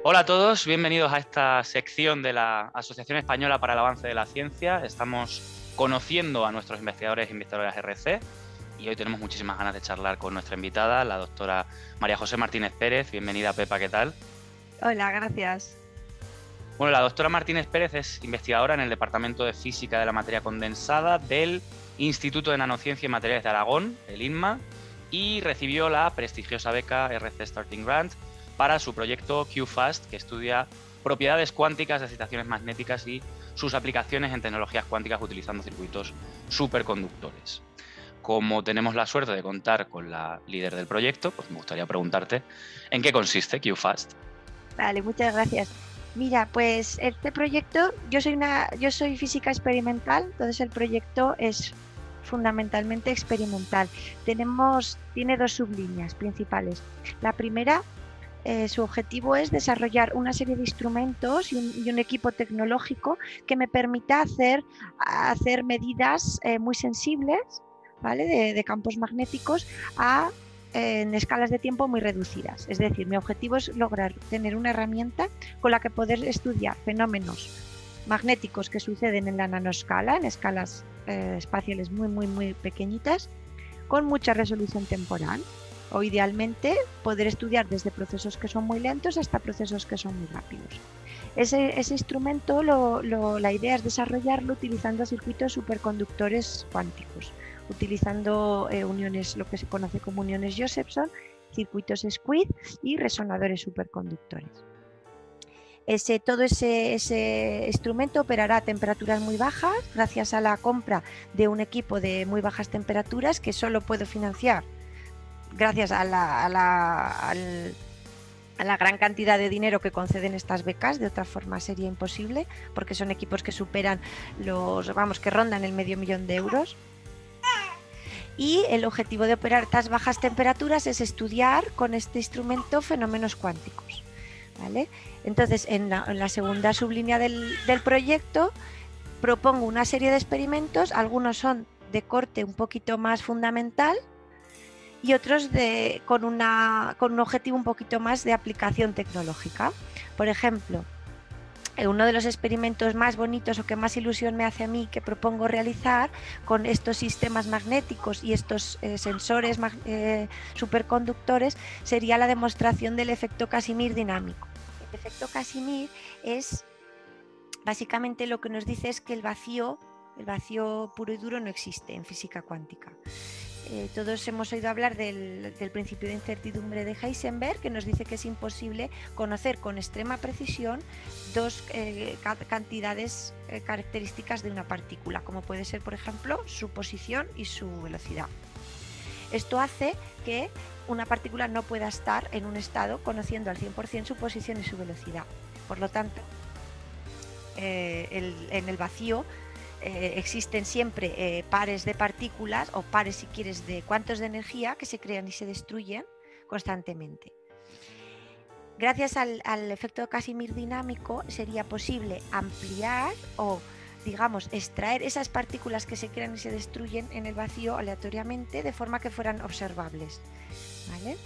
Hola a todos, bienvenidos a esta sección de la Asociación Española para el Avance de la Ciencia. Estamos conociendo a nuestros investigadores e investigadoras RC y hoy tenemos muchísimas ganas de charlar con nuestra invitada, la doctora María José Martínez Pérez. Bienvenida, Pepa, ¿qué tal? Hola, gracias. Bueno, la doctora Martínez Pérez es investigadora en el Departamento de Física de la Materia Condensada del Instituto de Nanociencia y Materiales de Aragón, el INMA, y recibió la prestigiosa beca RC Starting Grant para su proyecto QFAST, que estudia propiedades cuánticas de excitaciones magnéticas y sus aplicaciones en tecnologías cuánticas utilizando circuitos superconductores. Como tenemos la suerte de contar con la líder del proyecto, pues me gustaría preguntarte ¿en qué consiste QFAST? Vale, muchas gracias. Mira, pues este proyecto, yo soy física experimental, entonces el proyecto es fundamentalmente experimental. Tiene dos sublíneas principales. La primera, su objetivo es desarrollar una serie de instrumentos y un equipo tecnológico que me permita hacer medidas muy sensibles, ¿vale? de campos magnéticos en escalas de tiempo muy reducidas. Es decir, mi objetivo es lograr tener una herramienta con la que poder estudiar fenómenos magnéticos que suceden en la nanoscala, en escalas espaciales muy pequeñitas, con mucha resolución temporal. O idealmente poder estudiar desde procesos que son muy lentos hasta procesos que son muy rápidos. Ese instrumento, la idea es desarrollarlo utilizando circuitos superconductores cuánticos, utilizando uniones, lo que se conoce como uniones Josephson, circuitos Squid y resonadores superconductores. Todo ese instrumento operará a temperaturas muy bajas gracias a la compra de un equipo de muy bajas temperaturas que solo puedo financiar gracias a la gran cantidad de dinero que conceden estas becas. De otra forma sería imposible, porque son equipos que superan que rondan el $500.000 de euros. Y el objetivo de operar estas bajas temperaturas es estudiar con este instrumento fenómenos cuánticos, ¿vale? Entonces, en la segunda sublínea del proyecto propongo una serie de experimentos, algunos son de corte un poquito más fundamental y otros con un objetivo un poquito más de aplicación tecnológica. Por ejemplo, uno de los experimentos más bonitos o que más ilusión me hace a mí que propongo realizar con estos sistemas magnéticos y estos sensores superconductores sería la demostración del efecto Casimir dinámico. El efecto Casimir es básicamente lo que nos dice es que el vacío puro y duro no existe en física cuántica. Todos hemos oído hablar del principio de incertidumbre de Heisenberg, que nos dice que es imposible conocer con extrema precisión dos cantidades características de una partícula, como puede ser, por ejemplo, su posición y su velocidad. Esto hace que una partícula no pueda estar en un estado conociendo al 100% su posición y su velocidad. Por lo tanto, en el vacío existen siempre pares de partículas o pares, si quieres, de cuantos de energía que se crean y se destruyen constantemente. Gracias al efecto Casimir dinámico sería posible ampliar o, digamos, extraer esas partículas que se crean y se destruyen en el vacío aleatoriamente de forma que fueran observables, ¿vale?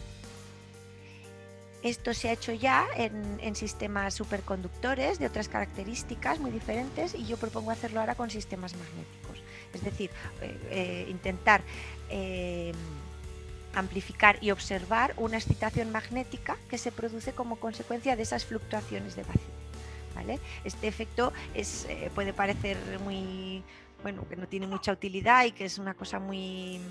Esto se ha hecho ya en sistemas superconductores de otras características muy diferentes y yo propongo hacerlo ahora con sistemas magnéticos. Es decir, intentar amplificar y observar una excitación magnética que se produce como consecuencia de esas fluctuaciones de vacío, ¿vale? Este efecto puede parecer que no tiene mucha utilidad y que es una cosa muy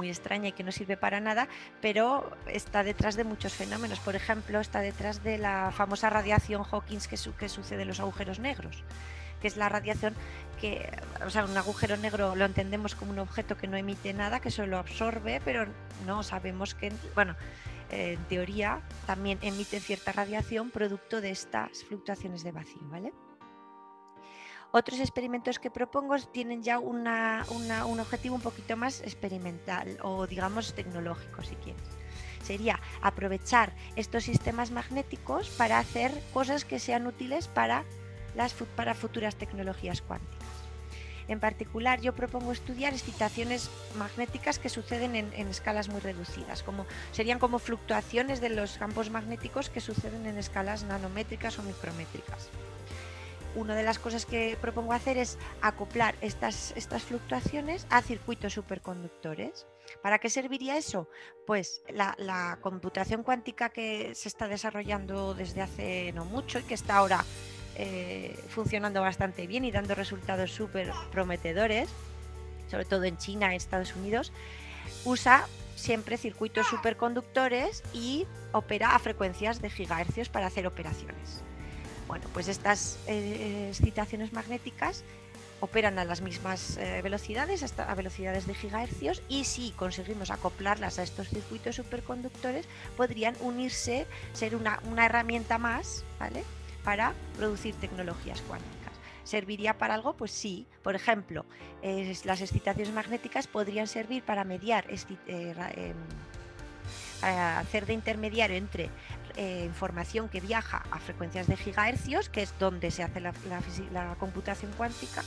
extraña y que no sirve para nada, pero está detrás de muchos fenómenos. Por ejemplo, está detrás de la famosa radiación Hawking que sucede en los agujeros negros, que es la radiación un agujero negro lo entendemos como un objeto que no emite nada, que solo absorbe, pero no sabemos que, en teoría también emite cierta radiación producto de estas fluctuaciones de vacío, ¿vale? Otros experimentos que propongo tienen ya un objetivo un poquito más experimental o, digamos, tecnológico, si quieres. Sería aprovechar estos sistemas magnéticos para hacer cosas que sean útiles para futuras tecnologías cuánticas. En particular, yo propongo estudiar excitaciones magnéticas que suceden en escalas muy reducidas, serían como fluctuaciones de los campos magnéticos que suceden en escalas nanométricas o micrométricas. Una de las cosas que propongo hacer es acoplar estas fluctuaciones a circuitos superconductores. ¿Para qué serviría eso? Pues la computación cuántica que se está desarrollando desde hace no mucho y que está ahora funcionando bastante bien y dando resultados súper prometedores, sobre todo en China y Estados Unidos, usa siempre circuitos superconductores y opera a frecuencias de gigahercios para hacer operaciones. Bueno, pues estas excitaciones magnéticas operan a las mismas velocidades, hasta a velocidades de gigahercios, y si conseguimos acoplarlas a estos circuitos superconductores, podrían unirse, ser una herramienta más, ¿vale?, para producir tecnologías cuánticas. ¿Serviría para algo? Pues sí. Por ejemplo, las excitaciones magnéticas podrían servir para mediar, para hacer de intermediario entre información que viaja a frecuencias de gigahercios, que es donde se hace la computación cuántica,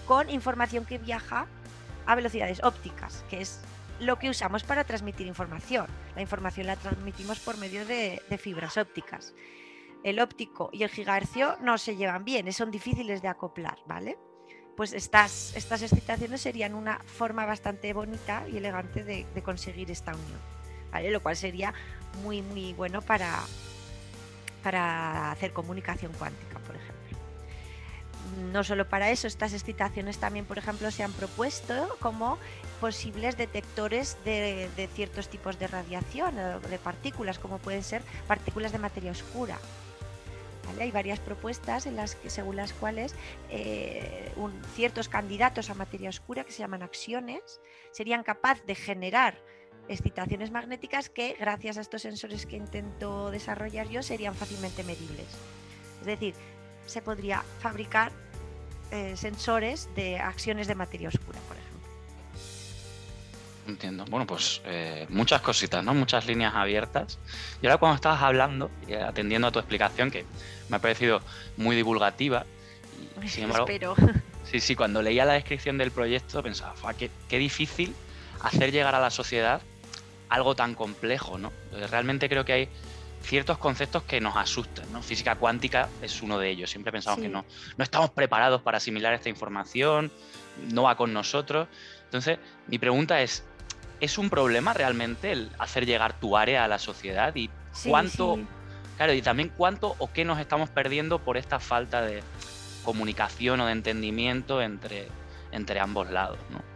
con información que viaja a velocidades ópticas, que es lo que usamos para transmitir información. La información la transmitimos por medio de fibras ópticas. El óptico y el gigahercio no se llevan bien, son difíciles de acoplar, ¿vale? Pues estas excitaciones serían una forma bastante bonita y elegante de conseguir esta unión, ¿vale? Lo cual sería muy, muy bueno para hacer comunicación cuántica, por ejemplo. No solo para eso, estas excitaciones también, por ejemplo, se han propuesto como posibles detectores de ciertos tipos de radiación, de partículas, como pueden ser partículas de materia oscura. ¿Vale? Hay varias propuestas según las cuales ciertos candidatos a materia oscura, que se llaman axiones, serían capaces de generar excitaciones magnéticas que, gracias a estos sensores que intento desarrollar yo, serían fácilmente medibles. Es decir, se podría fabricar sensores de axiones de materia oscura, por ejemplo. Entiendo. Bueno, pues muchas cositas, ¿no? Muchas líneas abiertas. Y ahora cuando estabas hablando, atendiendo a tu explicación, que me ha parecido muy divulgativa, y, sin embargo, espero. Sí, cuando leía la descripción del proyecto pensaba, qué difícil hacer llegar a la sociedad algo tan complejo, ¿no? Realmente creo que hay ciertos conceptos que nos asustan, ¿no? Física cuántica es uno de ellos. Siempre pensamos que no estamos preparados para asimilar esta información, no va con nosotros. Entonces, mi pregunta es un problema realmente el hacer llegar tu área a la sociedad? Y cuánto, claro, y también cuánto o qué nos estamos perdiendo por esta falta de comunicación o de entendimiento entre ambos lados, ¿no?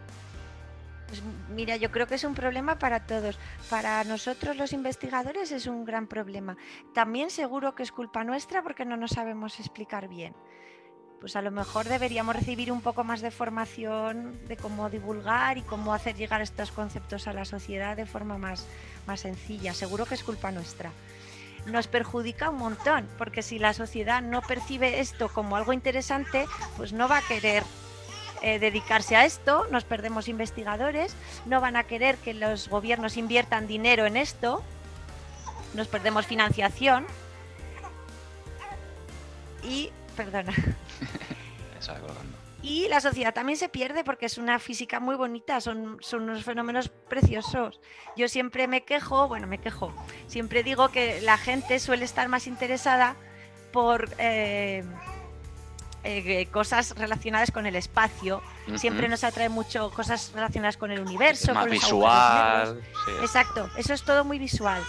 Pues mira, yo creo que es un problema para todos. Para nosotros los investigadores es un gran problema. También seguro que es culpa nuestra porque no nos sabemos explicar bien. Pues a lo mejor deberíamos recibir un poco más de formación de cómo divulgar y cómo hacer llegar estos conceptos a la sociedad de forma más sencilla. Seguro que es culpa nuestra. Nos perjudica un montón, porque si la sociedad no percibe esto como algo interesante, pues no va a querer dedicarse a esto, nos perdemos investigadores, no van a querer que los gobiernos inviertan dinero en esto, nos perdemos financiación y, perdona, y la sociedad también se pierde porque es una física muy bonita, son unos fenómenos preciosos. Yo siempre me quejo, siempre digo que la gente suele estar más interesada por cosas relacionadas con el espacio. Siempre nos atrae mucho cosas relacionadas con el universo, más con los visual. Sí. Exacto, eso es todo muy visual.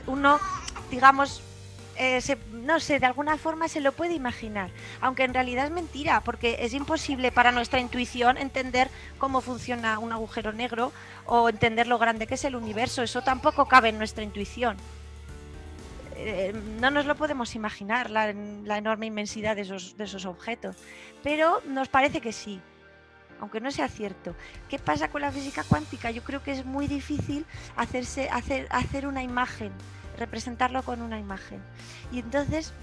Uno, digamos, no sé, de alguna forma se lo puede imaginar, aunque en realidad es mentira, porque es imposible para nuestra intuición entender cómo funciona un agujero negro o entender lo grande que es el universo. Eso tampoco cabe en nuestra intuición. No nos lo podemos imaginar, la enorme inmensidad de esos objetos, pero nos parece que sí, aunque no sea cierto. ¿Qué pasa con la física cuántica? Yo creo que es muy difícil hacer una imagen, representarlo con una imagen. Y entonces,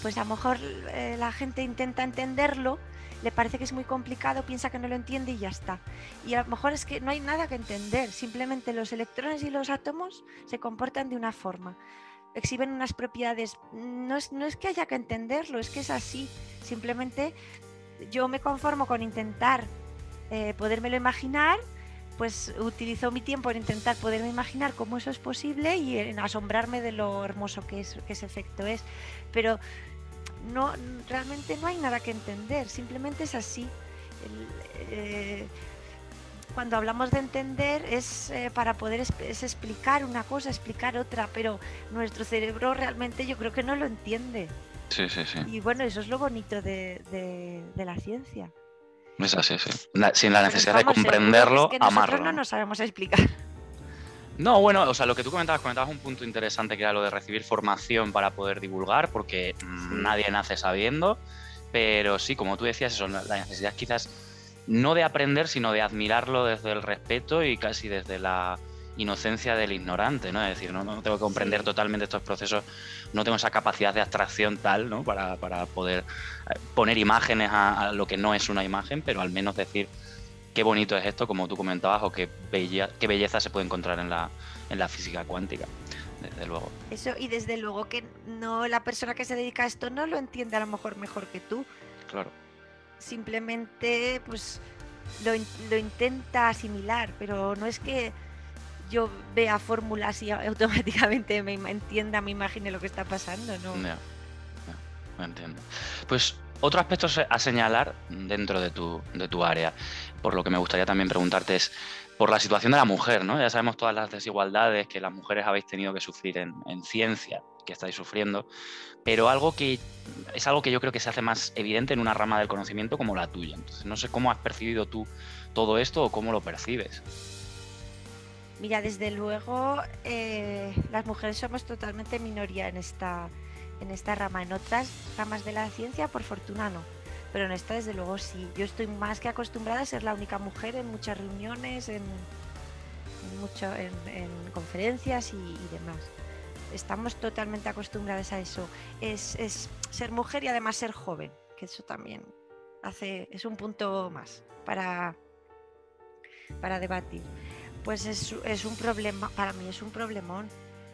pues a lo mejor la gente intenta entenderlo, le parece que es muy complicado, piensa que no lo entiende y ya está. Y a lo mejor es que no hay nada que entender, simplemente los electrones y los átomos se comportan de una forma, exhiben unas propiedades. No es que haya que entenderlo, es que es así. Simplemente yo me conformo con intentar podérmelo imaginar, pues utilizo mi tiempo en intentar poderme imaginar cómo eso es posible y en asombrarme de lo hermoso que ese efecto es. Pero no, realmente no hay nada que entender, simplemente es así. Cuando hablamos de entender es para poder explicar una cosa, explicar otra, pero nuestro cerebro realmente yo creo que no lo entiende. Sí, sí, sí. Y bueno, eso es lo bonito de la ciencia. Es así, sí. Sin la necesidad de Vamos, comprenderlo, es que nosotros amarlo. no nos sabemos explicar. No, bueno, o sea, lo que tú comentabas un punto interesante, que era lo de recibir formación para poder divulgar, porque nadie nace sabiendo, pero sí, como tú decías, eso, la necesidad quizás no de aprender, sino de admirarlo desde el respeto y casi desde la inocencia del ignorante, ¿no? Es decir, no tengo que comprender totalmente estos procesos, no tengo esa capacidad de abstracción tal, ¿no? Para poder poner imágenes a lo que no es una imagen, pero al menos decir qué bonito es esto, como tú comentabas, o qué belleza se puede encontrar en la física cuántica, desde luego. Eso, y desde luego que no, la persona que se dedica a esto no lo entiende a lo mejor mejor que tú. Claro. Simplemente pues lo intenta asimilar, pero no es que yo vea fórmulas y automáticamente me entienda, me imagine lo que está pasando, ¿no? Ya, me entiendo. Pues otro aspecto a señalar dentro de tu área, por lo que me gustaría también preguntarte, es por la situación de la mujer, ¿no? Ya sabemos todas las desigualdades que las mujeres habéis tenido que sufrir en ciencia, que estáis sufriendo, pero es algo que yo creo que se hace más evidente en una rama del conocimiento como la tuya. Entonces, no sé cómo has percibido tú todo esto o cómo lo percibes. Mira, desde luego las mujeres somos totalmente minoría en esta rama. En otras ramas de la ciencia, por fortuna, no. Pero en esta, desde luego, sí. Yo estoy más que acostumbrada a ser la única mujer en muchas reuniones, en conferencias y demás. Estamos totalmente acostumbradas a eso. Es ser mujer y además ser joven, que eso también es un punto más para debatir. Pues es un problema, para mí es un problemón.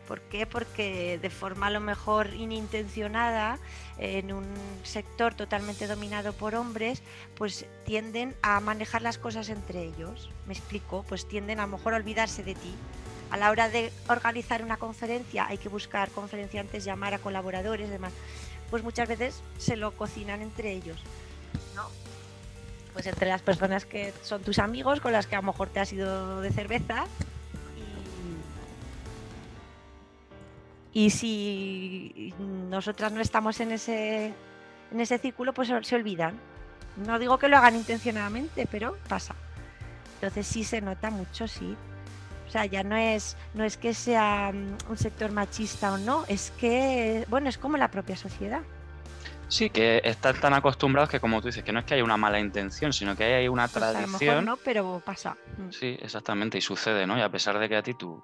¿Por qué? Porque de forma a lo mejor inintencionada, en un sector totalmente dominado por hombres, pues tienden a manejar las cosas entre ellos. ¿Me explico? Pues tienden a lo mejor a olvidarse de ti. A la hora de organizar una conferencia hay que buscar conferenciantes, llamar a colaboradores, demás. Pues muchas veces se lo cocinan entre ellos, ¿no? Pues entre las personas que son tus amigos, con las que a lo mejor te has ido de cerveza, y si nosotras no estamos en ese círculo, pues se olvidan. No digo que lo hagan intencionadamente, pero pasa. Entonces sí se nota mucho, sí. O sea, ya no es que sea un sector machista o no, es que, bueno, es como la propia sociedad. Sí, que están tan acostumbrados que, como tú dices, que no es que haya una mala intención, sino que hay una tradición. Pues a lo mejor no, pero pasa. Sí, exactamente, y sucede, ¿no? Y a pesar de que a ti tu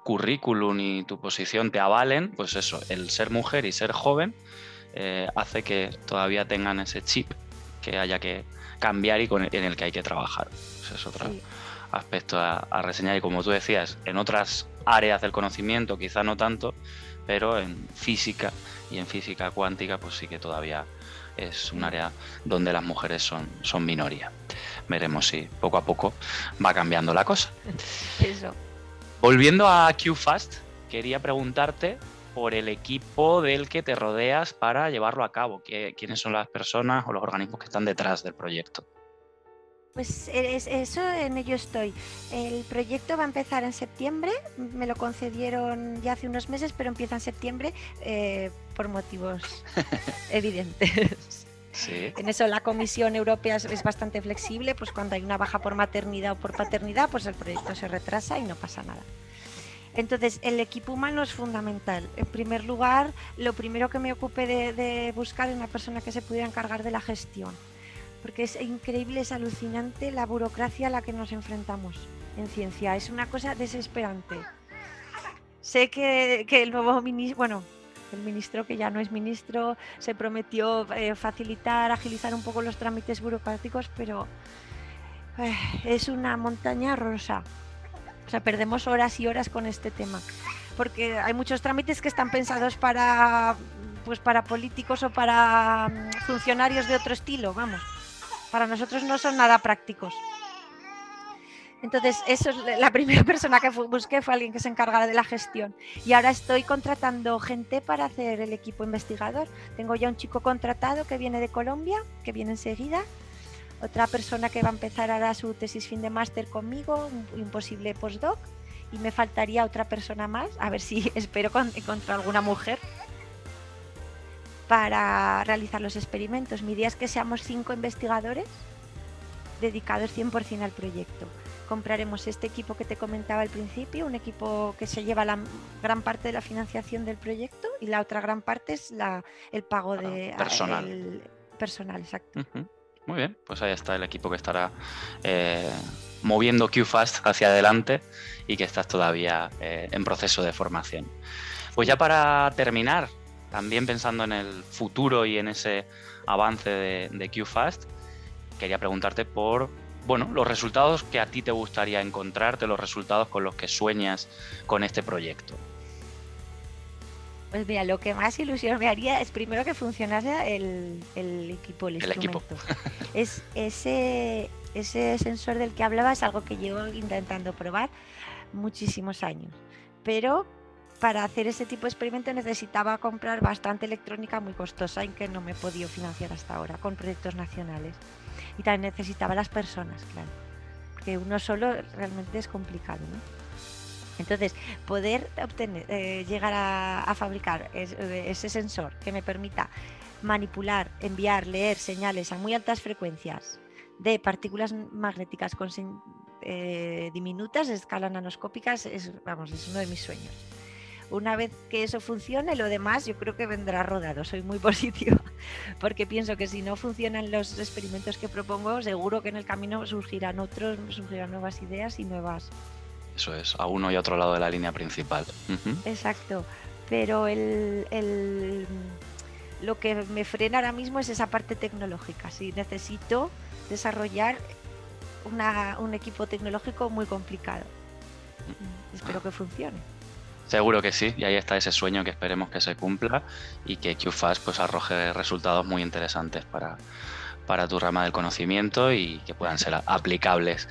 currículum y tu posición te avalen, pues eso, el ser mujer y ser joven hace que todavía tengan ese chip que haya que cambiar y en el que hay que trabajar. Ese es otro aspecto a reseñar. Y como tú decías, en otras áreas del conocimiento quizá no tanto, pero en física y en física cuántica pues sí que todavía es un área donde las mujeres son minoría. Veremos si poco a poco va cambiando la cosa. Eso. Volviendo a QFAST, quería preguntarte por el equipo del que te rodeas para llevarlo a cabo. ¿Quiénes son las personas o los organismos que están detrás del proyecto? Pues eso, en ello estoy. El proyecto va a empezar en septiembre, me lo concedieron ya hace unos meses, pero empieza en septiembre por motivos evidentes. Sí. En eso la Comisión Europea es bastante flexible, pues cuando hay una baja por maternidad o por paternidad, pues el proyecto se retrasa y no pasa nada. Entonces, el equipo humano es fundamental. En primer lugar, lo primero que me ocupé de buscar es una persona que se pudiera encargar de la gestión. Porque es increíble, es alucinante la burocracia a la que nos enfrentamos en ciencia. Es una cosa desesperante. Sé que el nuevo ministro, bueno, el ministro que ya no es ministro, se prometió facilitar, agilizar un poco los trámites burocráticos, pero es una montaña rusa. O sea, perdemos horas y horas con este tema. Porque hay muchos trámites que están pensados para políticos o para funcionarios de otro estilo, vamos. para nosotros no son nada prácticos. Entonces, eso es la primera persona que busqué, fue alguien que se encargara de la gestión. Y ahora estoy contratando gente para hacer el equipo investigador. Tengo ya un chico contratado que viene de Colombia, que viene enseguida. Otra persona que va a empezar ahora su tesis fin de máster conmigo, un posible postdoc. Y me faltaría otra persona más, a ver si espero encontrar alguna mujer para realizar los experimentos. Mi idea es que seamos 5 investigadores dedicados 100% al proyecto. Compraremos este equipo que te comentaba al principio, un equipo que se lleva la gran parte de la financiación del proyecto y la otra gran parte es el pago de personal, exacto. Muy bien, pues ahí está el equipo que estará moviendo QFAST hacia adelante y que estás todavía en proceso de formación. Pues ya para terminar, también pensando en el futuro y en ese avance de QFAST, quería preguntarte por los resultados que a ti te gustaría encontrarte, los resultados con los que sueñas con este proyecto. Pues mira, lo que más ilusión me haría es primero que funcionase el equipo, el instrumento. Ese sensor del que hablaba es algo que llevo intentando probar muchísimos años, pero para hacer ese tipo de experimento necesitaba comprar bastante electrónica muy costosa y que no me he podido financiar hasta ahora con proyectos nacionales. Y también necesitaba las personas, claro, porque uno solo realmente es complicado, ¿no? Entonces, poder llegar a fabricar ese sensor que me permita manipular, enviar, leer señales a muy altas frecuencias de partículas magnéticas diminutas, de escala nanoscópicas, es uno de mis sueños. Una vez que eso funcione, lo demás yo creo que vendrá rodado. Soy muy positiva porque pienso que si no funcionan los experimentos que propongo, seguro que en el camino surgirán nuevas ideas y nuevas. Eso es, a uno y a otro lado de la línea principal. Exacto, pero lo que me frena ahora mismo es esa parte tecnológica. Sí, necesito desarrollar un equipo tecnológico muy complicado. Espero que funcione. Seguro que sí, y ahí está ese sueño que esperemos que se cumpla y que QFAST pues arroje resultados muy interesantes para tu rama del conocimiento y que puedan ser aplicables.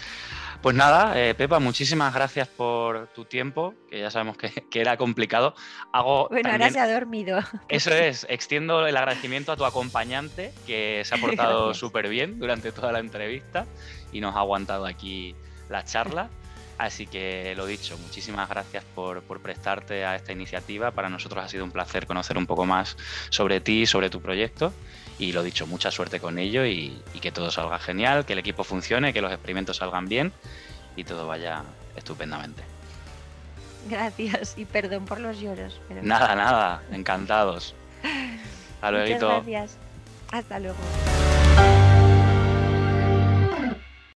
Pues nada, Pepa, muchísimas gracias por tu tiempo, que ya sabemos que era complicado. Bueno, también, ahora se ha dormido. Eso es, extiendo el agradecimiento a tu acompañante, que se ha portado súper bien durante toda la entrevista y nos ha aguantado aquí la charla. Así que lo dicho, muchísimas gracias por prestarte a esta iniciativa. Para nosotros ha sido un placer conocer un poco más sobre ti, sobre tu proyecto. Y lo dicho, mucha suerte con ello y que todo salga genial, que el equipo funcione, que los experimentos salgan bien y todo vaya estupendamente. Gracias y perdón por los lloros. Pero... Nada, encantados. Hasta luego. Muchas gracias. Hasta luego.